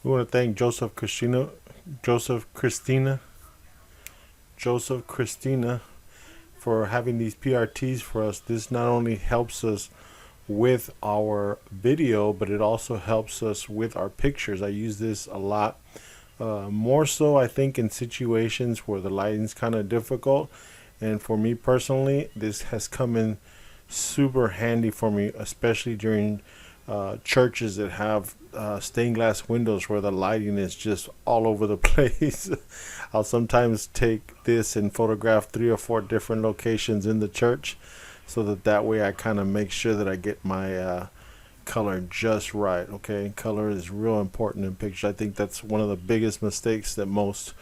We want to thank Joseph Christina, Joseph Christina for having these PRTs for us. This not only helps us with our video, but it also helps us with our pictures. I use this a lot, more so I think in situations where the lighting's kind of difficult. And for me personally, this has come in super handy for me, especially during churches that have stained glass windows where the lighting is just all over the place. I'll sometimes take this and photograph 3 or 4 different locations in the church, so that way I kind of make sure that I get my color just right. Okay, color is real important in pictures. I think that's one of the biggest mistakes that most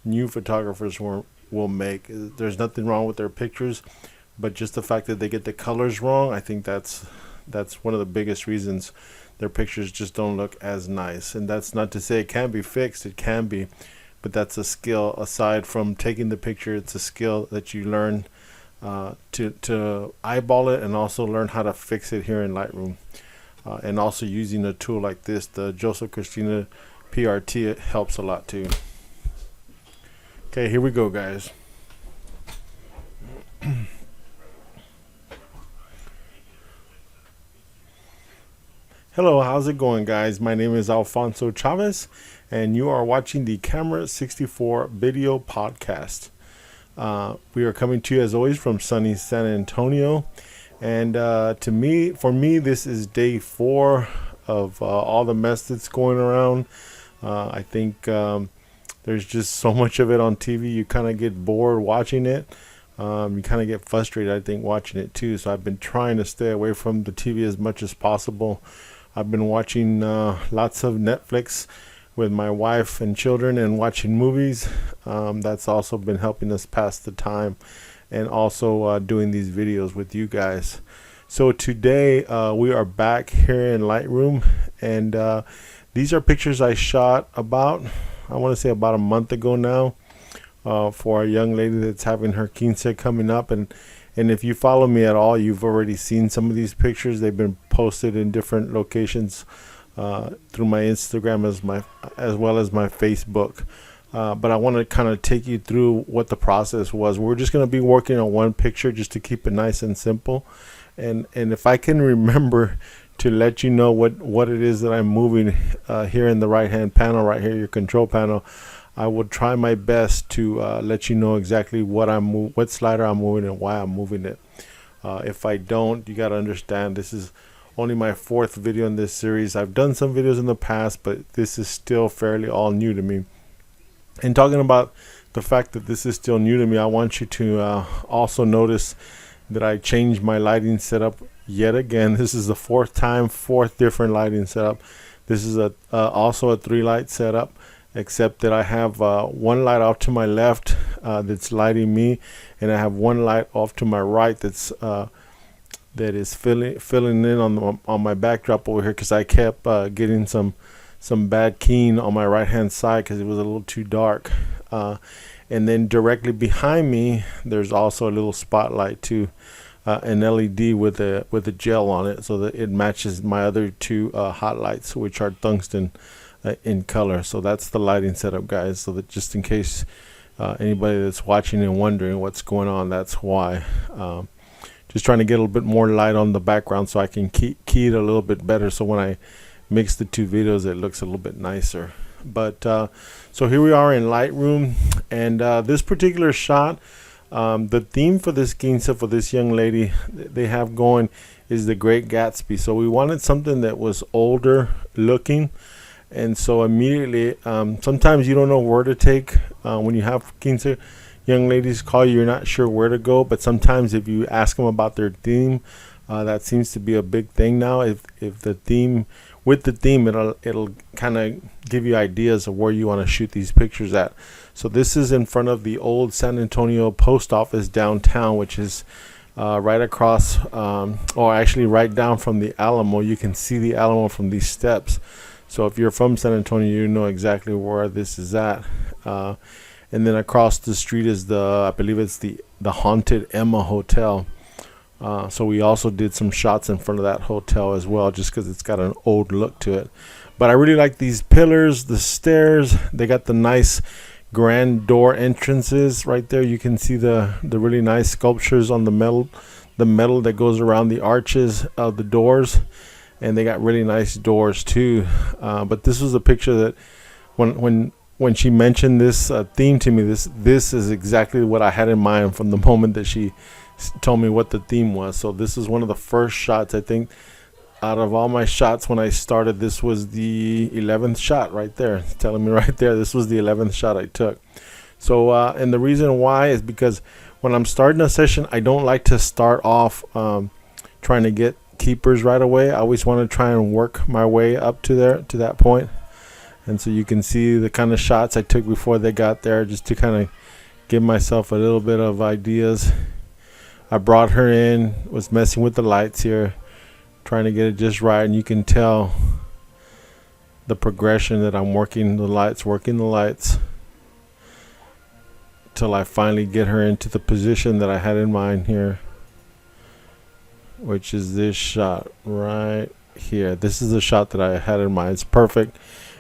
new photographers will make. There's nothing wrong with their pictures, but just the fact that they get the colors wrong, I think that's one of the biggest reasons their pictures just don't look as nice. And that's not to say it can't be fixed. It can be, but that's a skill. Aside from taking the picture, it's a skill that you learn to eyeball it, and also learn how to fix it here in Lightroom, and also using a tool like this, the Joseph Christina PRT, it helps a lot too. Okay, here we go, guys. Hello, how's it going, guys? My name is Alfonso Chavez, and you are watching the Camera64 video podcast. We are coming to you as always from sunny San Antonio, and for me, this is day 4 of all the mess that's going around. I think there's just so much of it on TV. You kind of get bored watching it. You kind of get frustrated, I think, watching it too. So I've been trying to stay away from the TV as much as possible. I've been watching lots of Netflix with my wife and children, and watching movies. That's also been helping us pass the time, and also doing these videos with you guys. So today we are back here in Lightroom, and these are pictures I shot about a month ago now, for a young lady that's having her Quince coming up. And if you follow me at all, you've already seen some of these pictures. They've been posted in different locations through my Instagram as well as my Facebook. But I want to kind of take you through what the process was. We're just going to be working on one picture just to keep it nice and simple. And if I can remember to let you know what it is that I'm moving here in the right hand panel, right here, your control panel, I will try my best to let you know exactly what slider I'm moving and why I'm moving it. If I don't, you got to understand, this is only my 4th video in this series. I've done some videos in the past, but this is still fairly all new to me. And talking about the fact that this is still new to me, I want you to also notice that I changed my lighting setup yet again. This is the 4th time, 4th different lighting setup. This is also a 3-light setup, except that I have one light off to my left that's lighting me, and I have one light off to my right that is filling in on my backdrop over here, because I kept getting some bad keying on my right hand side because it was a little too dark. And then directly behind me, there's also a little spotlight too, an LED with a gel on it, so that it matches my other 2 hot lights, which are tungsten in color. So that's the lighting setup, guys, so that just in case anybody that's watching and wondering what's going on, that's why. Just trying to get a little bit more light on the background so I can key it a little bit better, so when I mix the 2 videos it looks a little bit nicer. But so here we are in Lightroom, and this particular shot, the theme for this Quince, for this young lady they have going, is the Great Gatsby. So we wanted something that was older looking. And so immediately, sometimes you don't know where to take when you have Quince young ladies call you, you're not sure where to go. But sometimes if you ask them about their theme, that seems to be a big thing now. If the theme, with the theme, it'll kind of give you ideas of where you want to shoot these pictures at. So this is in front of the old San Antonio post office downtown, which is right across, or actually right down from the Alamo. You can see the Alamo from these steps. So if you're from San Antonio, you know exactly where this is at. And then across the street is I believe it's the haunted Emma Hotel. So we also did some shots in front of that hotel as well, just because it's got an old look to it. But I really like these pillars, the stairs. They got the nice grand door entrances right there. You can see the really nice sculptures on the metal that goes around the arches of the doors, and they got really nice doors too. But this was a picture that when she mentioned this theme to me, this is exactly what I had in mind from the moment that she told me what the theme was. So this is one of the first shots, I think, out of all my shots when I started. This was the 11th shot right there. It's telling me right there this was the 11th shot I took. So and the reason why is because when I'm starting a session, I don't like to start off trying to get keepers right away. I always want to try and work my way up to that point. And so you can see the kind of shots I took before they got there, just to kind of give myself a little bit of ideas. I brought her in, was messing with the lights here, trying to get it just right, and you can tell the progression that I'm working the lights till I finally get her into the position that I had in mind here, which is this shot right here. This is the shot that I had in mind. It's perfect.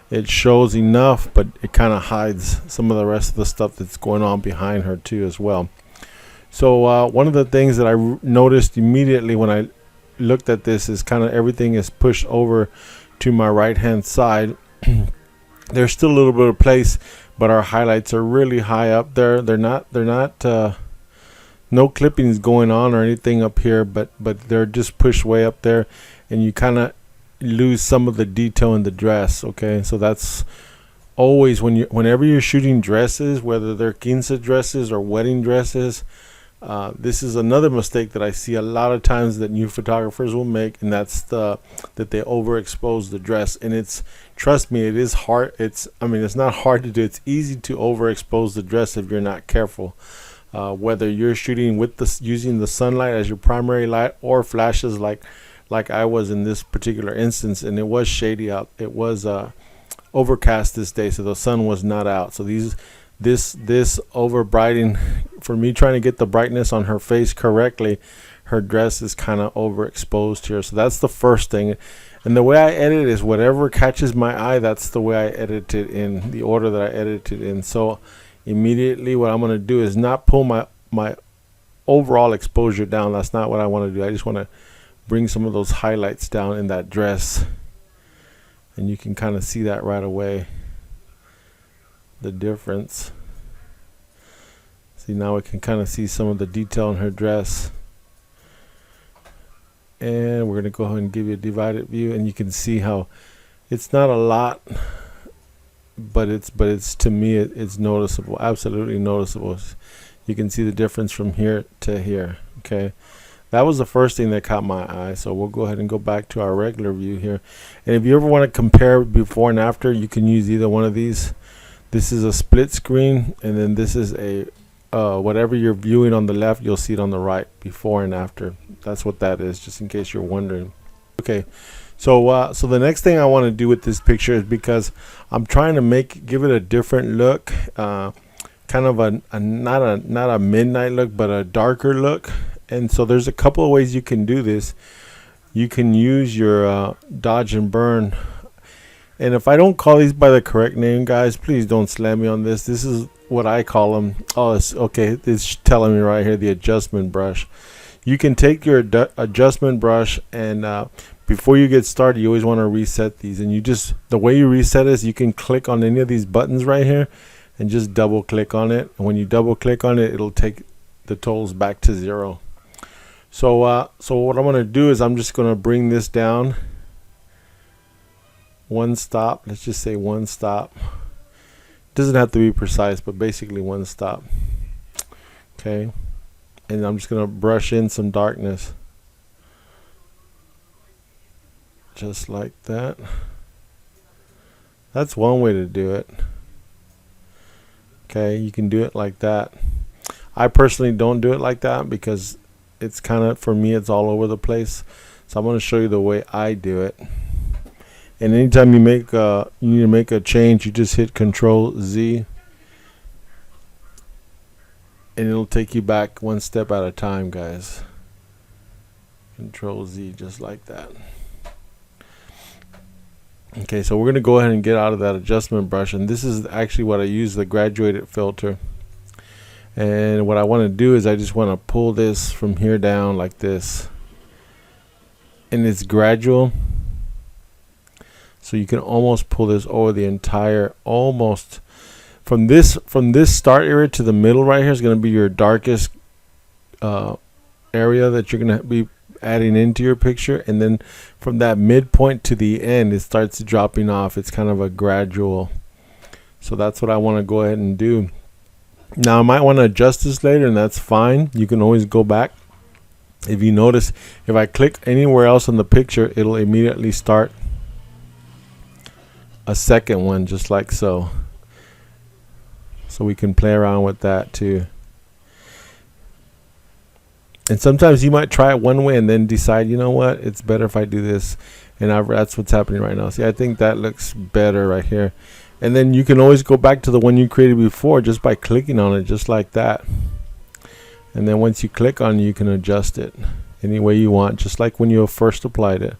It shows enough, but it kind of hides some of the rest of the stuff that's going on behind her too as well. So one of the things that I noticed immediately when I looked at this is kind of everything is pushed over to my right hand side. There's still a little bit of place, but our highlights are really high up there. They're not no clippings going on or anything up here, but they're just pushed way up there, and you kind of lose some of the detail in the dress. Okay, so that's always whenever you're shooting dresses, whether they're quince dresses or wedding dresses. This is another mistake that I see a lot of times that new photographers will make, and that's that they overexpose the dress. And trust me, it is hard. It's not hard to do. It's easy to overexpose the dress if you're not careful. Whether you're shooting with using the sunlight as your primary light, or flashes like I was in this particular instance, and it was shady out. It was overcast this day, so the sun was not out. So this over brighting, for me trying to get the brightness on her face correctly, her dress is kind of overexposed here. So that's the first thing. And the way I edit is whatever catches my eye, that's the way I edit it in the order that I edited in. So immediately what I'm going to do is not pull my overall exposure down. That's not what I want to do. I just want to bring some of those highlights down in that dress, and you can kind of see that right away, the difference. See, now we can kind of see some of the detail in her dress, and we're going to go ahead and give you a divided view, and you can see how it's not a lot, but it's to me it's noticeable, absolutely noticeable. You can see the difference from here to here. Okay, that was the first thing that caught my eye. So we'll go ahead and go back to our regular view here. And if you ever want to compare before and after, you can use either one of these. This is a split screen, and then this is a whatever you're viewing on the left, you'll see it on the right, before and after. That's what that is, just in case you're wondering. Okay, so so the next thing I want to do with this picture is, because I'm trying to give it a different look, kind of not a midnight look, but a darker look. And so there's a couple of ways you can do this. You can use your dodge and burn. And if I don't call these by the correct name, guys, please don't slam me on this. This is what I call them. Oh, it's okay. It's telling me right here, the adjustment brush. You can take your adjustment brush, and before you get started, you always want to reset these. And the way you reset is you can click on any of these buttons right here and just double click on it. And when you double click on it, it'll take the totals back to 0. So so what I'm going to do is I'm just going to bring this down one stop. Let's just say one stop. Doesn't have to be precise, but basically one stop. Okay, and I'm just going to brush in some darkness, just like that. That's one way to do it. Okay, you can do it like that. I personally don't do it like that because it's kind of, for me, it's all over the place. So I'm going to show you the way I do it. And anytime you need to make a change, you just hit Control Z, and it'll take you back one step at a time, guys. Control Z, just like that. Okay, so we're going to go ahead and get out of that adjustment brush, and this is actually what I use, the graduated filter. And what I want to do is I just want to pull this from here down like this, and it's gradual, so you can almost pull this over the entire, almost from this start area to the middle right here is going to be your darkest area that you're going to be adding into your picture, and then from that midpoint to the end it starts dropping off. It's kind of a gradual, so that's what I want to go ahead and do. Now I might want to adjust this later, and that's fine. You can always go back. If you notice, if I click anywhere else on the picture, it'll immediately start a second one, just like so. So we can play around with that too. And sometimes you might try it one way and then decide, you know what, it's better if I do this. And that's what's happening right now. See, I think that looks better right here. And then you can always go back to the one you created before just by clicking on it, just like that. And then once you click on it, you can adjust it any way you want, just like when you first applied it.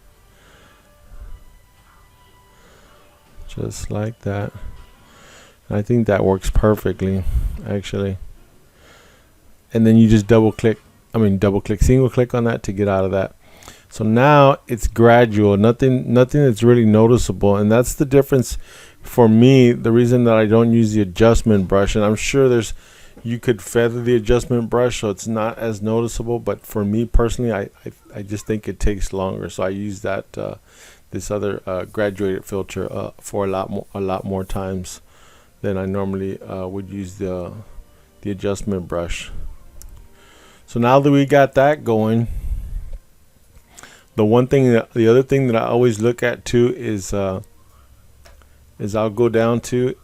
Just like that. And I think that works perfectly, actually. And then you just single click on that to get out of that. So now it's gradual, nothing that's really noticeable. And that's the difference for me, the reason that I don't use the adjustment brush. And I'm sure you could feather the adjustment brush so it's not as noticeable, but for me personally, I just think it takes longer. So I use that this other graduated filter for a lot more times than I normally would use the adjustment brush. So now that we got that going, the other thing that I always look at too is I'll go down to,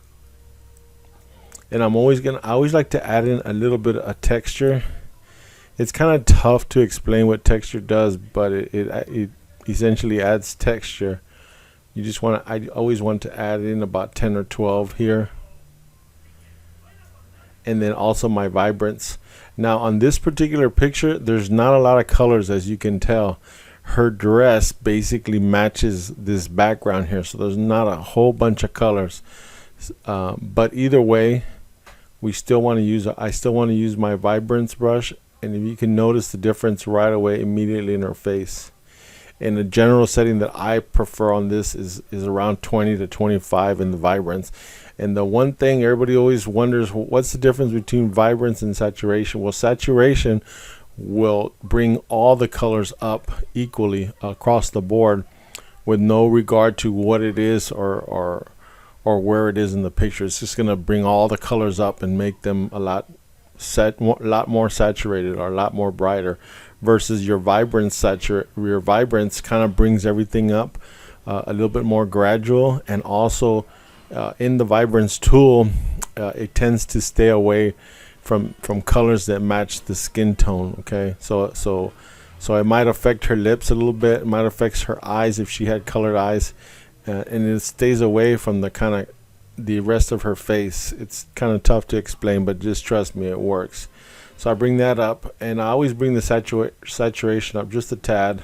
and I always like to add in a little bit of texture. It's kind of tough to explain what texture does, but it essentially adds texture. I always want to add in about 10 or 12 here. And then also my vibrance. Now on this particular picture, there's not a lot of colors, as you can tell. Her dress basically matches this background here, so there's not a whole bunch of colors. But either way, I still want to use my vibrance brush, and if you can notice the difference right away, immediately in her face. And the general setting that I prefer on this is around 20 to 25 in the vibrance. And the one thing everybody always wonders, what's the difference between vibrance and saturation? Well, saturation will bring all the colors up equally across the board with no regard to what it is or where it is in the picture. It's just going to bring all the colors up and make them a lot more saturated or a lot more brighter, versus your vibrance kind of brings everything up a little bit more gradual. And also in the vibrance tool, it tends to stay away from colors that match the skin tone. Okay, so it might affect her lips a little bit, it might affect her eyes if she had colored eyes, and it stays away from the rest of her face. It's kind of tough to explain, but just trust me, it works. So I bring that up, and I always bring the saturation up just a tad,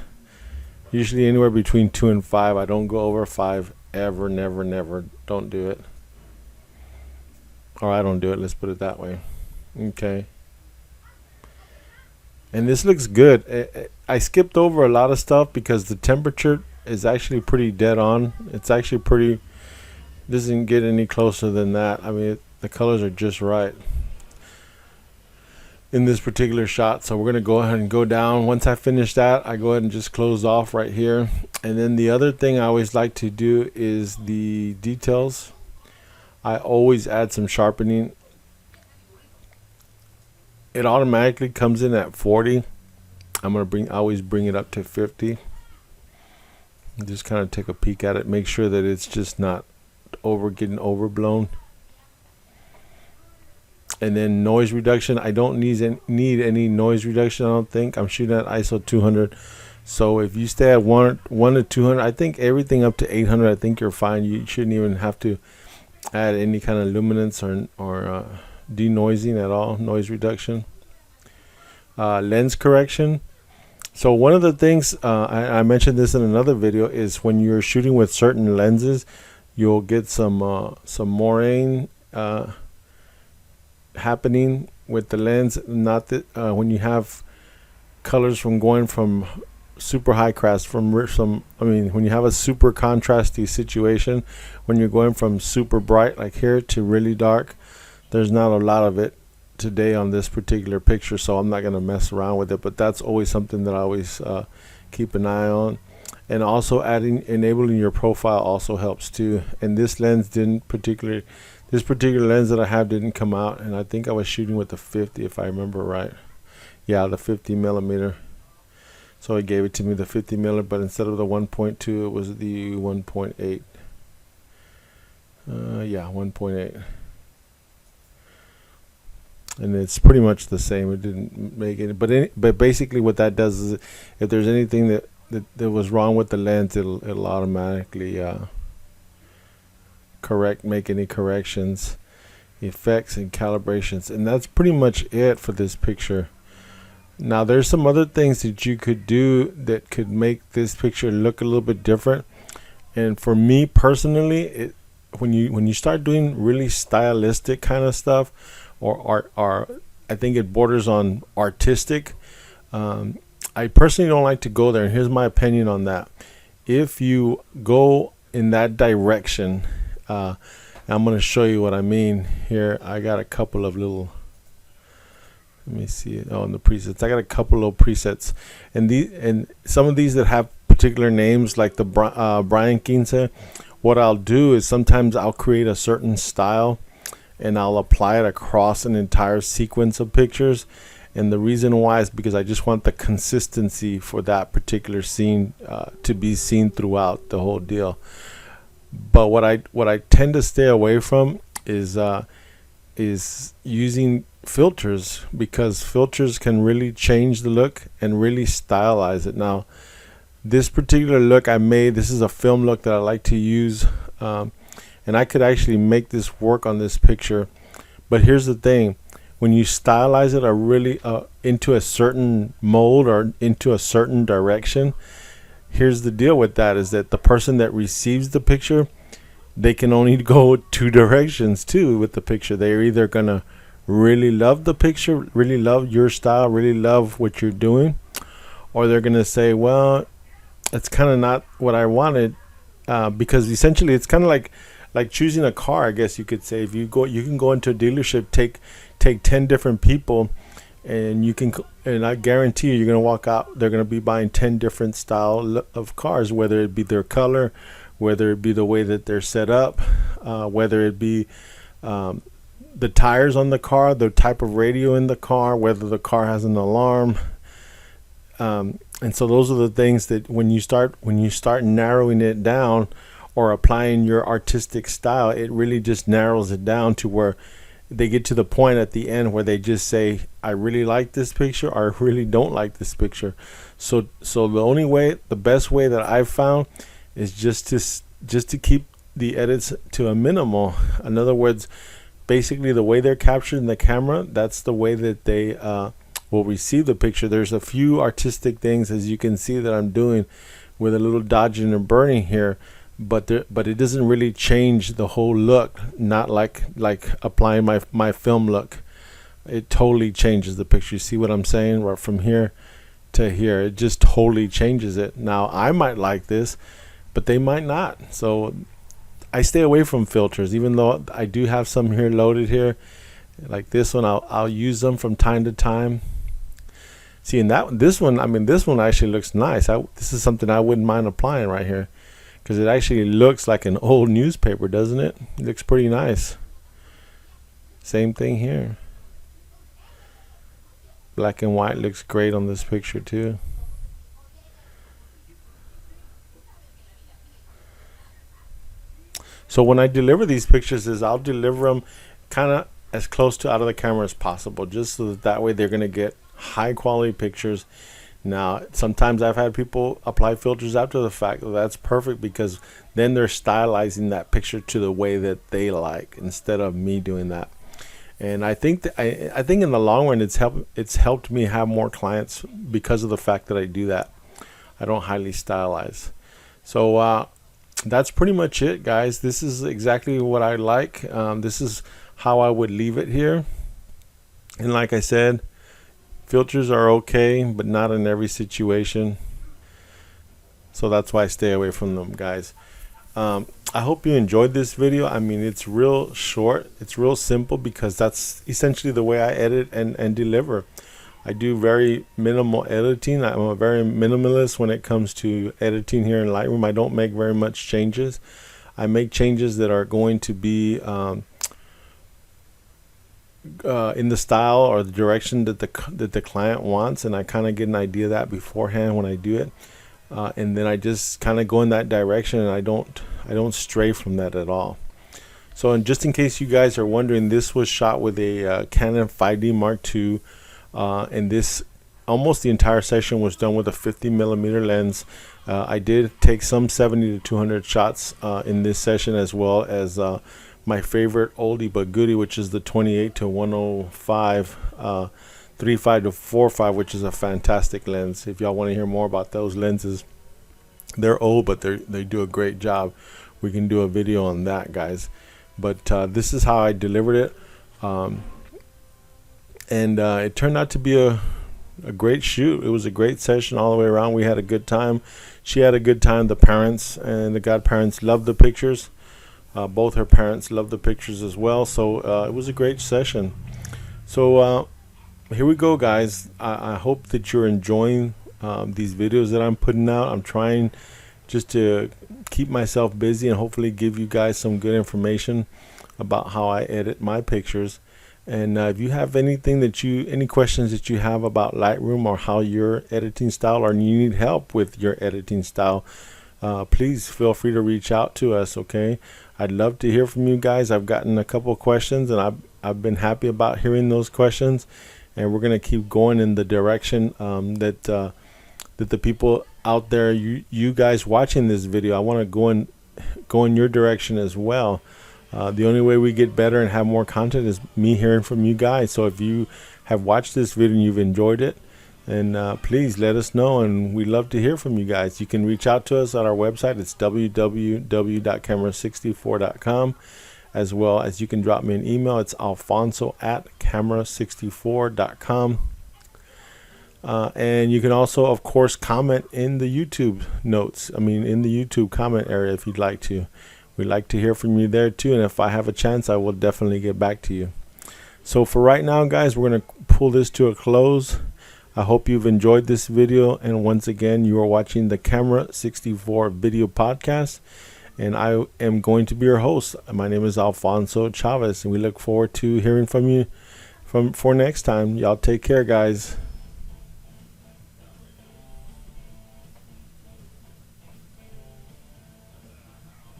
usually anywhere between 2 and 5. I don't go over 5 ever, never. Don't do it, or I don't do it, let's put it that way. Okay, and this looks good. I skipped over a lot of stuff because the temperature is actually pretty dead on. It's actually pretty, doesn't get any closer than that. I mean, the colors are just right in this particular shot. So we're going to go ahead and go down. Once I finish that, I go ahead and just close off right here. And then the other thing I always like to do is the details. I always add some sharpening. It automatically comes in at 40. I always bring it up to 50. Just kind of take a peek at it, make sure that it's just not getting overblown. And then noise reduction, I don't need any noise reduction, I don't think. I'm shooting at ISO 200. So if you stay at 1 to 200, I think everything up to 800, I think you're fine. You shouldn't even have to add any kind of luminance or denoising at all, noise reduction. Lens correction, So one of the things I mentioned this in another video is when you're shooting with certain lenses, you'll get some moraine happening with the lens. Not that when you have colors from going from super high contrast when you have a super contrasty situation, when you're going from super bright like here to really dark, there's not a lot of it today on this particular picture, so I'm not going to mess around with it, but that's always something that I always keep an eye on. And also enabling your profile also helps too. And this particular lens that I have didn't come out, and I think I was shooting with the 50 if I remember right. Yeah, the 50 millimeter. So it gave it to me the 50 millimeter, but instead of the 1.2 it was the 1.8. Yeah, 1.8. And it's pretty much the same. It didn't make it, but basically what that does is if there's anything that was wrong with the lens, it'll automatically make any corrections, effects, and calibrations. And that's pretty much it for this picture. Now there's some other things that you could do that could make this picture look a little bit different. And for me personally, when you start doing really stylistic kind of stuff, or I think it borders on artistic, I personally don't like to go there. And here's my opinion on that. If you go in that direction, I'm going to show you what I mean here. I got a couple of little, let me see it. Oh, in the presets, I got a couple of presets, and some of these that have particular names, like the Brian Quince. What I'll do is sometimes I'll create a certain style and I'll apply it across an entire sequence of pictures. And the reason why is because I just want the consistency for that particular scene to be seen throughout the whole deal. But what I tend to stay away from is using filters, because filters can really change the look and really stylize it. Now, this particular look I made, this is a film look that I like to use, and I could actually make this work on this picture. But here's the thing. When you stylize it really into a certain mold or into a certain direction, here's the deal with that, is that the person that receives the picture, they can only go two directions too with the picture. They're either going to really love the picture, really love your style, really love what you're doing, or they're going to say, well, it's kind of not what I wanted, because essentially it's kind of like choosing a car, I guess you could say. If you can go into a dealership, take 10 different people, and I guarantee you're going to walk out, they're going to be buying 10 different style of cars, whether it be their color, whether it be the way that they're set up, whether it be the tires on the car, the type of radio in the car, whether the car has an alarm. And so those are the things that when you start narrowing it down or applying your artistic style, it really just narrows it down to where they get to the point at the end where they just say, I really like this picture, or I really don't like this picture. So the best way that I've found is just to keep the edits to a minimal. In other words, basically the way they're captured in the camera, that's the way that they will receive the picture. There's a few artistic things, as you can see, that I'm doing with a little dodging and burning here, but it doesn't really change the whole look. Not like applying my film look. It totally changes the picture. You see what I'm saying? Right from here to here, it just totally changes it. Now I might like this, but they might not. So I stay away from filters, even though I do have some here loaded here, like this one. I'll use them from time to time. See, in this one actually looks nice. This is something I wouldn't mind applying right here, because it actually looks like an old newspaper, doesn't it? It looks pretty nice. Same thing here. Black and white looks great on this picture too. So when I deliver these pictures, I'll deliver them kind of as close to out of the camera as possible, just so that way they're going to get high quality pictures. Now, sometimes I've had people apply filters after the fact. Well, that's perfect, because then they're stylizing that picture to the way that they like, instead of me doing that. And I think I think in the long run it's helped me have more clients because of the fact that I do that. I don't highly stylize. So that's pretty much it, guys. This is exactly what I like. This is how I would leave it here. And like I said, filters are okay, but not in every situation. So that's why I stay away from them, guys. I hope you enjoyed this video. I mean, it's real short. It's real simple because that's essentially the way I edit and deliver. I do very minimal editing. I'm a very minimalist when it comes to editing here in Lightroom. I don't make very much changes. I make changes that are going to be in the style or the direction that the client wants, and I kind of get an idea of that beforehand when I do it, and then I just kind of go in that direction, and I don't stray from that at all. So, and just in case you guys are wondering, this was shot with a Canon 5D Mark II. And this, almost the entire session was done with a 50mm lens. I did take some 70 to 200 shots in this session, as well as my favorite oldie but goodie, which is the 28 to 105 35 to 45, which is a fantastic lens. If y'all want to hear more about those lenses, they're old, but they do a great job. We can do a video on that, guys. But this is how I delivered it. And it turned out to be a great shoot. It was a great session all the way around. We had a good time. She had a good time. The parents and the godparents loved the pictures. Both her parents loved the pictures as well. So it was a great session. So here we go, guys. I hope that you're enjoying these videos that I'm putting out. I'm trying just to keep myself busy and hopefully give you guys some good information about how I edit my pictures. And if you have any questions that you have about Lightroom or how your editing style, or you need help with your editing style, please feel free to reach out to us. Okay, I'd love to hear from you guys. I've gotten a couple of questions, and I've been happy about hearing those questions, and we're gonna keep going in the direction that the people out there, you guys watching this video, I want to go in your direction as well. The only way we get better and have more content is me hearing from you guys. So if you have watched this video and you've enjoyed it, and please let us know, and we'd love to hear from you guys. You can reach out to us at our website. It's www.camera64.com, as well as you can drop me an email. It's alfonso@camera64.com. And you can also, of course, comment in the YouTube notes. In the YouTube comment area if you'd like to. We'd like to hear from you there too, and if I have a chance, I will definitely get back to you. So for right now, guys, we're going to pull this to a close. I hope you've enjoyed this video, and once again, you are watching the Camera64 video podcast, and I am going to be your host. My name is Alfonso Chavez, and we look forward to hearing from you for next time. Y'all take care, guys.